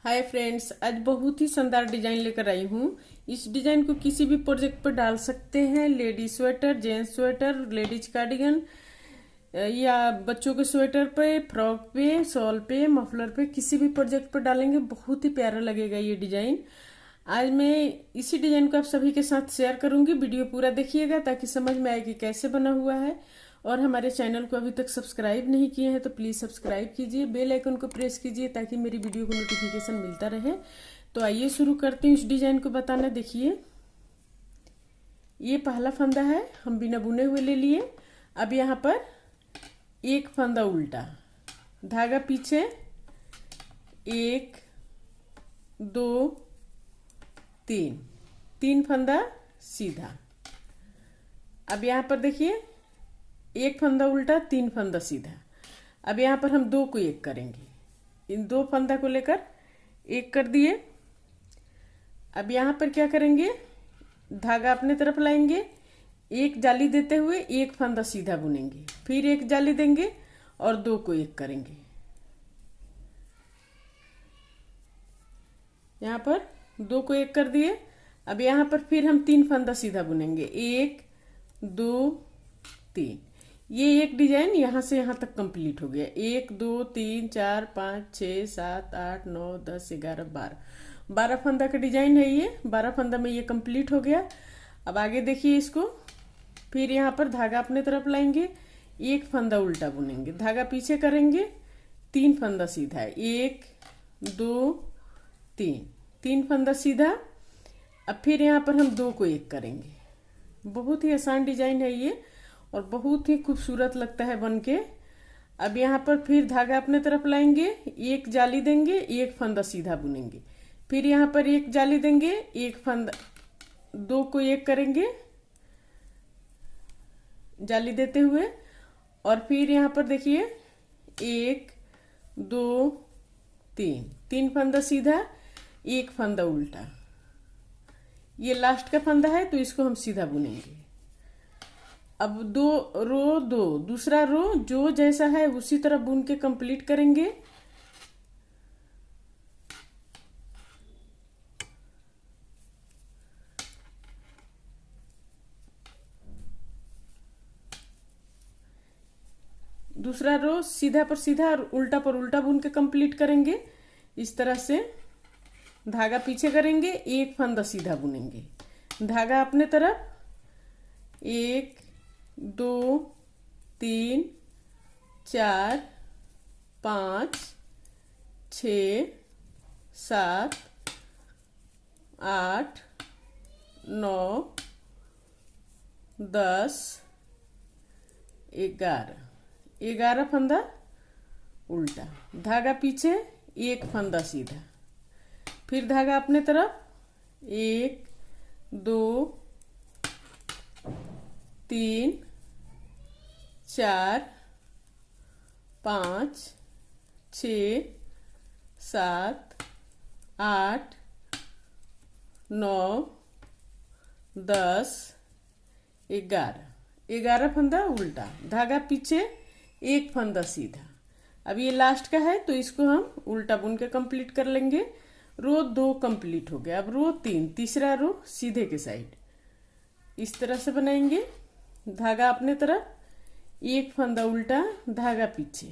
Hi friends, आज बहुत ही शानदार डिजाइन लेकर आई हूँ। इस डिजाइन को किसी भी प्रोजेक्ट पर डाल सकते हैं। Ladies sweater, gents sweater, ladies cardigan या बच्चों के स्वेटर पे, फ्रॉक पे, शॉल पे, मफलर पे, किसी भी प्रोजेक्ट पर डालेंगे बहुत ही प्यारा लगेगा ये डिजाइन। आज मैं इसी डिजाइन को आप सभी के साथ शेयर करूंगी। वीडियो पूरा देखिएगा ताकि समझ में आए कि कैसे बना हुआ है। और हमारे चैनल को अभी तक सब्सक्राइब नहीं किए हैं तो प्लीज़ सब्सक्राइब कीजिए, बेल आइकन को प्रेस कीजिए ताकि मेरी वीडियो को नोटिफिकेशन मिलता रहे। तो आइए शुरू करते हैं इस डिजाइन को बताना। देखिए, ये पहला फंदा है, हम बिना बुने हुए ले लिए। अब यहाँ पर एक फंदा उल्टा, धागा पीछे, 1 2 3, 3 फंदा सीधा। अब यहाँ पर देखिए, एक फंदा उल्टा, 3 फंदा सीधा। अब यहाँ पर हम 2 को 1 करेंगे। इन 2 फंदा को लेकर 1 कर दिए। अब यहाँ पर क्या करेंगे, धागा अपने तरफ लाएंगे, एक जाली देते हुए एक फंदा सीधा बुनेंगे, फिर एक जाली देंगे और 2 को 1 करेंगे। यहाँ पर 2 को 1 कर दिए। अब यहाँ पर फिर हम 3 फंदा सीधा बुनेंगे, 1 2 3। ये एक डिजाइन यहाँ से यहाँ तक कंप्लीट हो गया। 1 2 3 4 5 6 7 8 9 10 11 12 फंदा का डिजाइन है ये। 12 फंदा में ये कंप्लीट हो गया। अब आगे देखिए इसको, फिर यहाँ पर धागा अपने तरफ लाएंगे, एक फंदा उल्टा बुनेंगे, धागा पीछे करेंगे, 3 फंदा सीधा, 1 2 3, 3 फंदा सीधा। अब फिर यहाँ पर हम 2 को 1 करेंगे। बहुत ही आसान डिजाइन है ये और बहुत ही खूबसूरत लगता है बनके। अब यहाँ पर फिर धागा अपने तरफ लाएंगे, एक जाली देंगे, एक फंदा सीधा बुनेंगे, फिर यहाँ पर एक जाली देंगे, एक फंदा, 2 को 1 करेंगे जाली देते हुए। और फिर यहाँ पर देखिए, 1 2 3, 3 फंदा सीधा, एक फंदा उल्टा। ये लास्ट का फंदा है तो इसको हम सीधा बुनेंगे। अब 2 रो 2, दूसरा रो जो जैसा है उसी तरह बुन के कंप्लीट करेंगे। दूसरा रो सीधा पर सीधा और उल्टा पर उल्टा बुन के कंप्लीट करेंगे। इस तरह से धागा पीछे करेंगे, एक फंदा सीधा बुनेंगे, धागा अपने तरफ, 1 2 3 4 5 6 7 8 9 10 11 फंदा उल्टा, धागा पीछे, एक फंदा सीधा, फिर धागा अपने तरफ, 1 2 3 4 5 6 7 8 9 10 11 फंदा उल्टा, धागा पीछे, एक फंदा सीधा। अब ये लास्ट का है तो इसको हम उल्टा बुन के कंप्लीट कर लेंगे। रो 2 कंप्लीट हो गया। अब रो 3, तीसरा रो सीधे के साइड इस तरह से बनाएंगे, धागा अपने तरफ, एक फंदा उल्टा, धागा पीछे।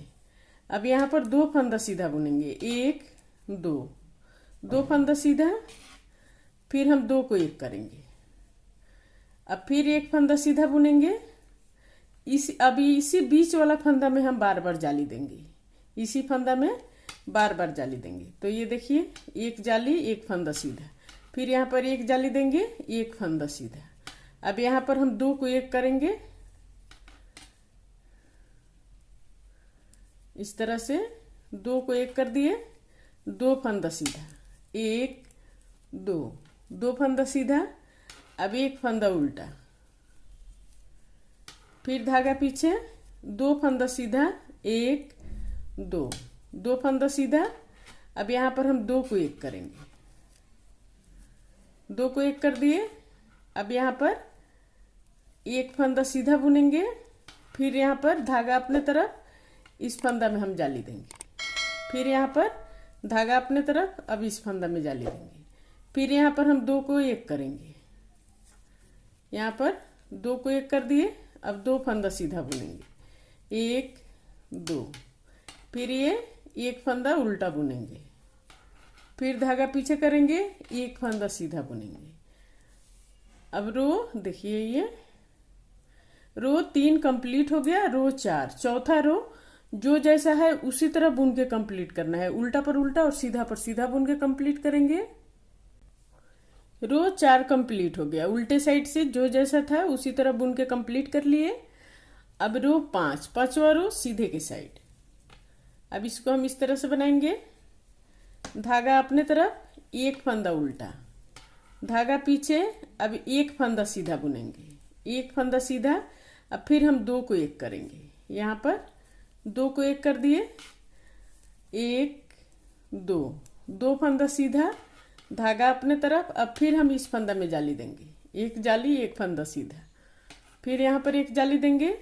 अब यहाँ पर 2 फंदा सीधा बुनेंगे, 1 2 फंदा सीधा, फिर हम 2 को 1 करेंगे। अब फिर एक फंदा सीधा बुनेंगे। अभी इसी बीच वाला फंदा में हम बार बार जाली देंगे, इसी फंदा में बार बार जाली देंगे। तो ये देखिए, एक जाली, एक फंदा सीधा, फिर यहाँ पर एक जाली देंगे, एक फंदा सीधा। अब यहाँ पर हम 2 को 1 करेंगे। इस तरह से 2 को 1 कर दिए, 2 फंदा सीधा, 1 2 फंदा सीधा। अब एक फंदा उल्टा, फिर धागा पीछे, 2 फंदा सीधा, 1 2 फंदा सीधा। अब यहाँ पर हम 2 को 1 करेंगे, 2 को 1 कर दिए। अब यहाँ पर एक फंदा सीधा बुनेंगे, फिर यहाँ पर धागा अपने तरफ, इस फंदा में हम जाली देंगे, फिर यहाँ पर धागा अपने तरफ, अब इस फंदा में जाली देंगे। फिर यहाँ पर हम 2 को 1 करेंगे, यहाँ पर 2 को 1 कर दिए। अब 2 फंदा सीधा बुनेंगे, 1 2, फिर ये 1 फंदा उल्टा बुनेंगे, फिर धागा पीछे करेंगे, 1 फंदा सीधा बुनेंगे। अब रो देखिए, ये रो 3 कंप्लीट हो गया। रो 4, चौथा रो जो जैसा है उसी तरह बुन के कंप्लीट करना है, उल्टा पर उल्टा और सीधा पर सीधा बुन के कंप्लीट करेंगे। रो 4 कंप्लीट हो गया, उल्टे साइड से जो जैसा था उसी तरह बुन के कंप्लीट कर लिए। अब रो 5, पांचवा रो सीधे के साइड। अब इसको हम इस तरह से बनाएंगे, धागा अपने तरफ, 1 फंदा उल्टा, धागा पीछे। अब 1 फंदा सीधा बुनेंगे, 1 फंदा सीधा। अब फिर हम 2 को 1 करेंगे, यहाँ पर 2 को 1 कर दिए, 1 2, 2 फंदा सीधा, धागा अपने तरफ। अब फिर हम इस फंदा में जाली देंगे, 1 जाली 1 फंदा सीधा, फिर यहाँ पर 1 जाली देंगे,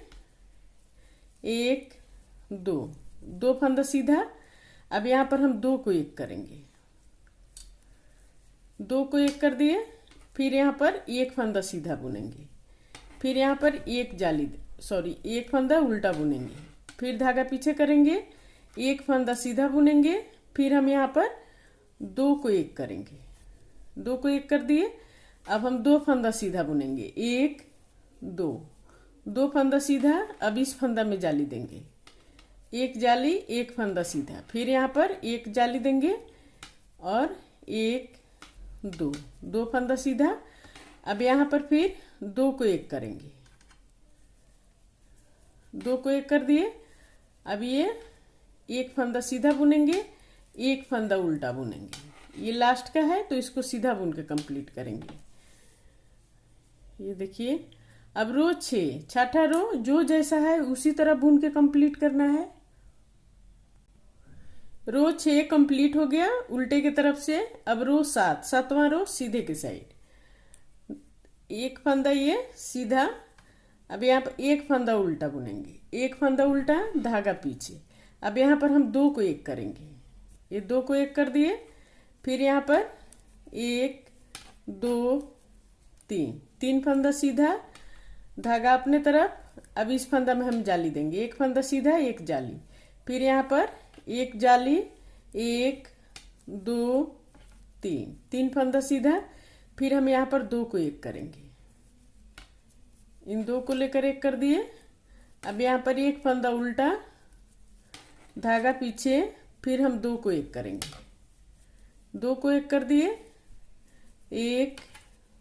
1 2, 2 फंदा सीधा। अब यहाँ पर हम 2 को 1 करेंगे, 2 को 1 कर दिए, फिर यहाँ पर 1 फंदा सीधा बुनेंगे, फिर यहाँ पर 1 फंदा उल्टा बुनेंगे, फिर धागा पीछे करेंगे, 1 फंदा सीधा बुनेंगे, फिर हम यहाँ पर 2 को 1 करेंगे, 2 को 1 कर दिए। अब हम 2 फंदा सीधा बुनेंगे, 1 2, 2 फंदा सीधा। अब इस फंदा में जाली देंगे, 1 जाली 1 फंदा सीधा, फिर यहाँ पर 1 जाली देंगे और 1 2, 2 फंदा सीधा। अब यहाँ पर फिर 2 को 1 करेंगे, 2 को 1 कर दिए। अब ये 1 फंदा सीधा बुनेंगे, 1 फंदा उल्टा बुनेंगे। ये लास्ट का है तो इसको सीधा बुन के कंप्लीट करेंगे। ये देखिए, अब रो 6, छठा रो जो जैसा है उसी तरह बुन के कंप्लीट करना है। रो 6 कंप्लीट हो गया उल्टे की तरफ से। अब रो 7, सातवां रो सीधे के साइड, 1 फंदा ये सीधा। अब यहाँ पर 1 फंदा उल्टा बुनेंगे, 1 फंदा उल्टा, धागा पीछे। अब यहाँ पर हम 2 को 1 करेंगे, ये 2 को 1 कर दिए, फिर यहाँ पर 1 2 3, 3 फंदा सीधा, धागा अपने तरफ। अब इस फंदा में हम जाली देंगे, 1 फंदा सीधा 1 जाली, फिर यहाँ पर 1 जाली 1 2 3, 3 फंदा सीधा, फिर हम यहाँ पर 2 को 1 करेंगे, इन 2 को लेकर 1 कर दिए। अब यहाँ पर 1 फंदा उल्टा, धागा पीछे, फिर हम 2 को 1 करेंगे, 2 को 1 कर दिए, 1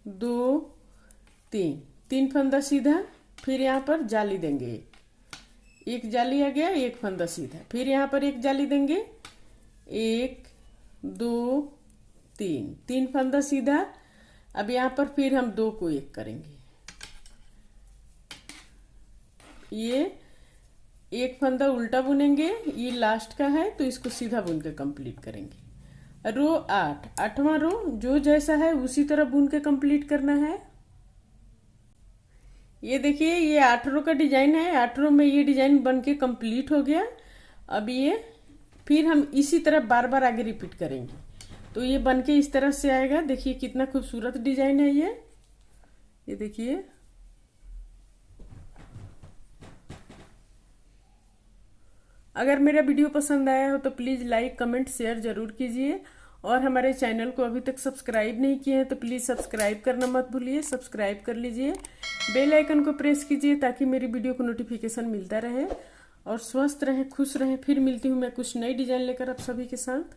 2 3, 3 फंदा सीधा, फिर यहाँ पर जाली देंगे, 1 जाली आ गया, 1 फंदा सीधा, फिर यहाँ पर 1 जाली देंगे, 1 2 3, 3 फंदा सीधा। अब यहाँ पर फिर हम 2 को 1 करेंगे, ये 1 फंदा उल्टा बुनेंगे, ये लास्ट का है तो इसको सीधा बुन के कंप्लीट करेंगे। रो 8, आठवां रो जो जैसा है उसी तरह बुन के कंप्लीट करना है। ये देखिए, ये 8 रो का डिजाइन है, 8 रो में ये डिजाइन बन के कंप्लीट हो गया। अब ये फिर हम इसी तरह बार बार आगे रिपीट करेंगे तो ये बन के इस तरह से आएगा। देखिए कितना खूबसूरत डिजाइन है ये देखिए। अगर मेरा वीडियो पसंद आया हो तो प्लीज़ लाइक कमेंट शेयर जरूर कीजिए, और हमारे चैनल को अभी तक सब्सक्राइब नहीं किए हैं तो प्लीज़ सब्सक्राइब करना मत भूलिए, सब्सक्राइब कर लीजिए, बेल आइकन को प्रेस कीजिए ताकि मेरी वीडियो को नोटिफिकेशन मिलता रहे। और स्वस्थ रहें, खुश रहें। फिर मिलती हूँ मैं कुछ नई डिजाइन लेकर आप सभी के साथ।